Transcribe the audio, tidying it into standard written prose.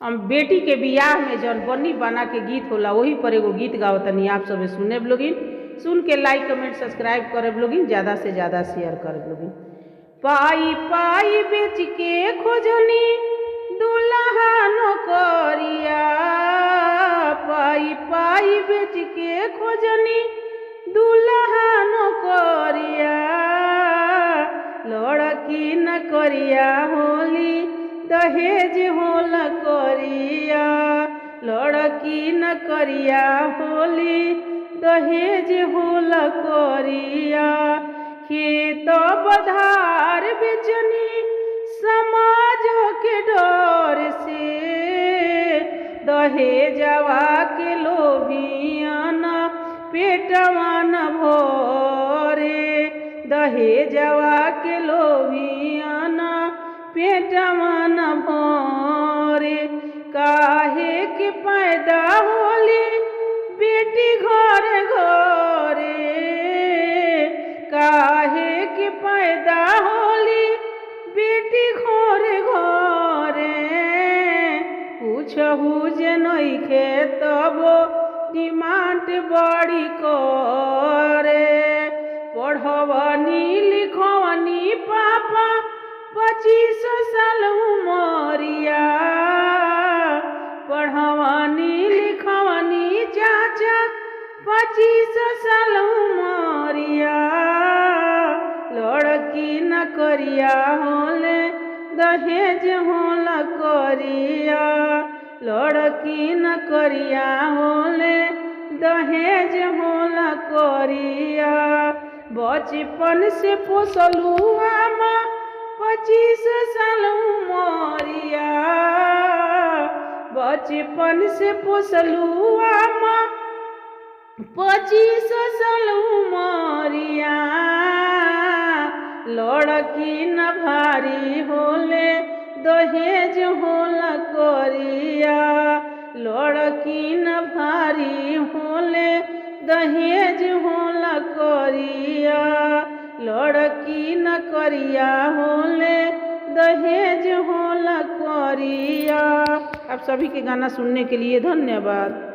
हम बेटी के बियाह में जौन बनी बना के गीत होला वही पर एगो गीत गावतनी, आप सब सुने लोगिन। सुन के लाइक कमेंट सब्सक्राइब करे लोगिन, ज़्यादा से ज़्यादा शेयर करे लोगिन। पाई पाई बेच के खोजनी दुल्हा नौकरिया, पाई पाई बेच के खोजनी दुल्हा नौकरिया, लड़की न करिया होली दहेज होला करिया, लड़की न करिया होली दहेज होला करिया। खेत बधार बेचनी समाज के डर से, दहेजवा के लोभियन पेटवा न भरे, दहेजवा के लोभियन पेटवा न भरे। काहे के पैदा होली बेटी घरे घरे, काहे के पैदा होली बेटी घरे घरे। पूछहु जे नइखे तबो डिमांड बड़ी करे, पढ़वनी लिखवनी पापा 25 साल उमरिया, पढ़वनी लिखवनी चाचा 25 साल उमरिया। लड़की न करिया होले दहेज होला करिया, लड़की न करिया होले दहेज होला करिया। बचपन से पोसलू आमा 25 साल उमरिया, बचपन से पोसलू आमा 25 साल उमरिया। लड़की न भारी होले दहेज होला करिया, लड़की न भारी होले दहेज होला करिया, लड़की न करिया होले दहेज होला करिया। आप सभी के गाना सुनने के लिए धन्यवाद।